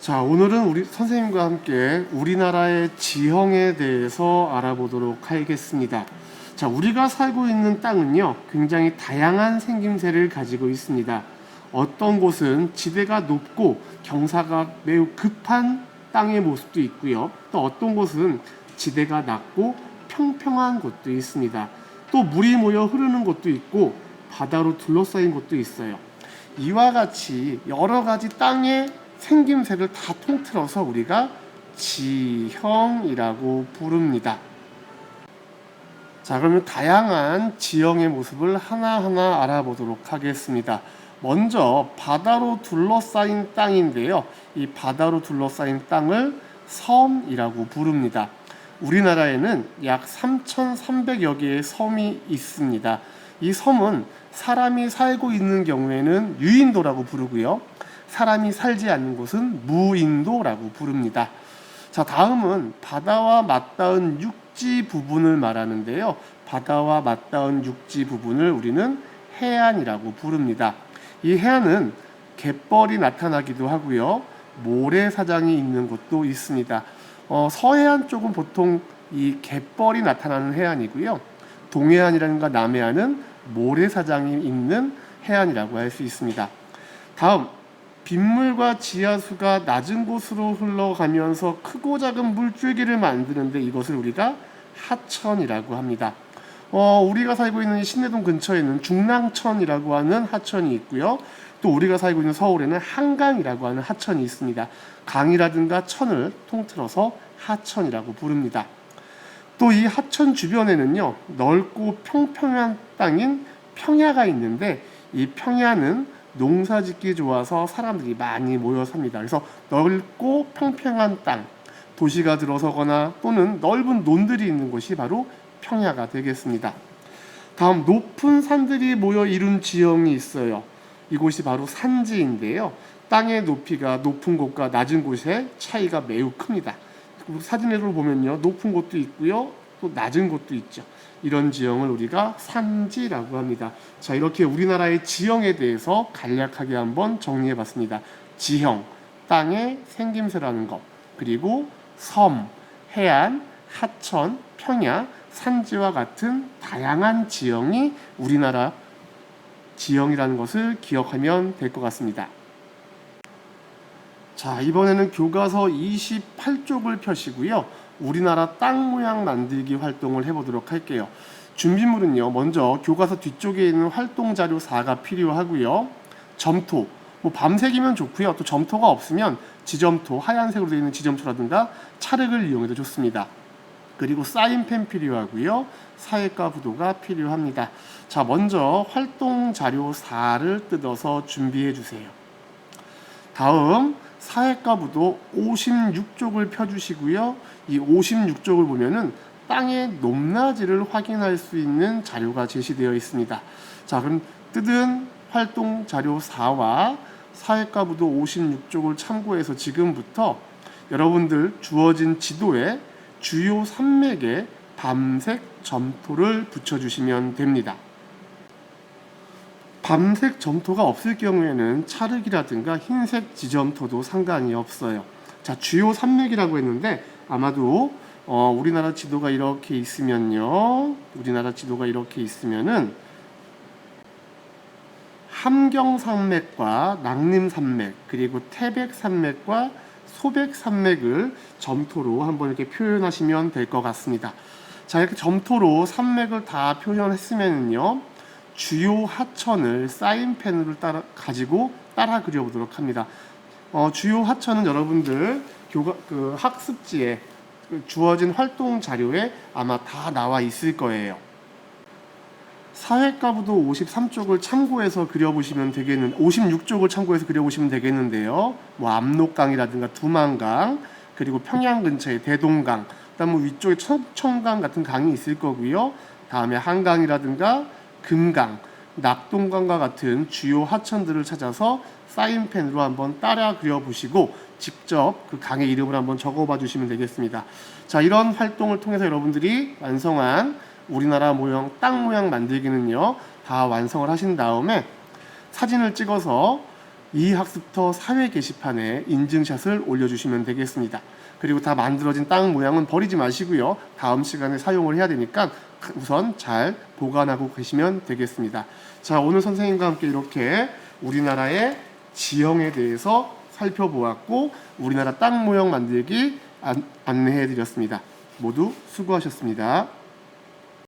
자, 오늘은 우리 선생님과 함께 우리나라의 지형에 대해서 알아보도록 하겠습니다. 자, 우리가 살고 있는 땅은요, 굉장히 다양한 생김새를 가지고 있습니다. 어떤 곳은 지대가 높고 경사가 매우 급한 땅의 모습도 있고요. 또 어떤 곳은 지대가 낮고 평평한 곳도 있습니다. 또 물이 모여 흐르는 곳도 있고 바다로 둘러싸인 곳도 있어요. 이와 같이 여러 가지 땅의 생김새를 다 통틀어서 우리가 지형이라고 부릅니다. 자, 그러면 다양한 지형의 모습을 하나하나 알아보도록 하겠습니다. 먼저 바다로 둘러싸인 땅인데요. 이 바다로 둘러싸인 땅을 섬이라고 부릅니다. 우리나라에는 약 3,300여 개의 섬이 있습니다. 이 섬은 사람이 살고 있는 경우에는 유인도라고 부르고요. 사람이 살지 않는 곳은 무인도라고 부릅니다. 자, 다음은 바다와 맞닿은 육지 부분을 말하는데요. 바다와 맞닿은 육지 부분을 우리는 해안이라고 부릅니다. 이 해안은 갯벌이 나타나기도 하고요. 모래사장이 있는 곳도 있습니다. 서해안 쪽은 보통 이 갯벌이 나타나는 해안이고요. 동해안이라든가 남해안은 모래사장이 있는 해안이라고 할 수 있습니다. 다음, 빗물과 지하수가 낮은 곳으로 흘러가면서 크고 작은 물줄기를 만드는데 이것을 우리가 하천이라고 합니다. 우리가 살고 있는 신내동 근처에는 중랑천이라고 하는 하천이 있고요. 또 우리가 살고 있는 서울에는 한강이라고 하는 하천이 있습니다. 강이라든가 천을 통틀어서 하천이라고 부릅니다. 또 이 하천 주변에는요, 넓고 평평한 땅인 평야가 있는데 이 평야는 농사짓기 좋아서 사람들이 많이 모여 삽니다. 그래서 넓고 평평한 땅, 도시가 들어서거나 또는 넓은 논들이 있는 곳이 바로 평야가 되겠습니다. 다음, 높은 산들이 모여 이룬 지형이 있어요. 이곳이 바로 산지인데요. 땅의 높이가 높은 곳과 낮은 곳의 차이가 매우 큽니다. 사진으로 보면요, 높은 곳도 있고요, 또 낮은 곳도 있죠. 이런 지형을 우리가 산지라고 합니다. 자, 이렇게 우리나라의 지형에 대해서 간략하게 한번 정리해 봤습니다. 지형, 땅의 생김새라는 것, 그리고 섬, 해안, 하천, 평야, 산지와 같은 다양한 지형이 우리나라 지형이라는 것을 기억하면 될 것 같습니다. 자, 이번에는 교과서 28쪽을 펴시고요. 우리나라 땅 모양 만들기 활동을 해보도록 할게요. 준비물은요, 먼저 교과서 뒤쪽에 있는 활동 자료 4가 필요하고요. 점토, 밤색이면 좋고요. 또 점토가 없으면 지점토, 하얀색으로 되어 있는 지점토라든가 찰흙을 이용해도 좋습니다. 그리고 사인펜 필요하고요. 사회과 부도가 필요합니다. 자, 먼저 활동 자료 4를 뜯어서 준비해 주세요. 다음, 사회과 부도 56쪽을 펴주시고요. 이 56쪽을 보면은 땅의 높낮이를 확인할 수 있는 자료가 제시되어 있습니다. 자, 그럼 뜯은 활동 자료 4와 사회과 부도 56쪽을 참고해서 지금부터 여러분들 주어진 지도에 주요 산맥에 밤색 점토를 붙여주시면 됩니다. 밤색 점토가 없을 경우에는 찰흙이라든가 흰색 지점토도 상관이 없어요. 자, 주요 산맥이라고 했는데 아마도 우리나라 지도가 이렇게 있으면요. 우리나라 지도가 이렇게 있으면은 함경산맥과 낙림산맥, 그리고 태백산맥과 소백산맥을 점토로 한번 이렇게 표현하시면 될 것 같습니다. 자, 이렇게 점토로 산맥을 다 표현했으면요. 주요 하천을 사인펜으로 가지고 따라 그려보도록 합니다. 주요 하천은 여러분들 학습지에 주어진 활동 자료에 아마 다 나와 있을 거예요. 사회과 부도 53쪽을 참고해서 그려보시면 56쪽을 참고해서 그려보시면 되겠는데요. 압록강이라든가 두만강, 그리고 평양 근처에 대동강, 그다음 위쪽에 청강 같은 강이 있을 거고요. 다음에 한강이라든가 금강, 낙동강과 같은 주요 하천들을 찾아서 사인펜으로 한번 따라 그려보시고 직접 그 강의 이름을 한번 적어봐 주시면 되겠습니다. 자, 이런 활동을 통해서 여러분들이 완성한 우리나라 모형, 땅 모양 만들기는요, 다 완성을 하신 다음에 사진을 찍어서 이 학습터 사회 게시판에 인증샷을 올려주시면 되겠습니다. 그리고 다 만들어진 땅 모양은 버리지 마시고요. 다음 시간에 사용을 해야 되니까 우선 잘 보관하고 계시면 되겠습니다. 자, 오늘 선생님과 함께 이렇게 우리나라의 지형에 대해서 살펴보았고 우리나라 땅 모형 만들기 안내해 드렸습니다. 모두 수고하셨습니다.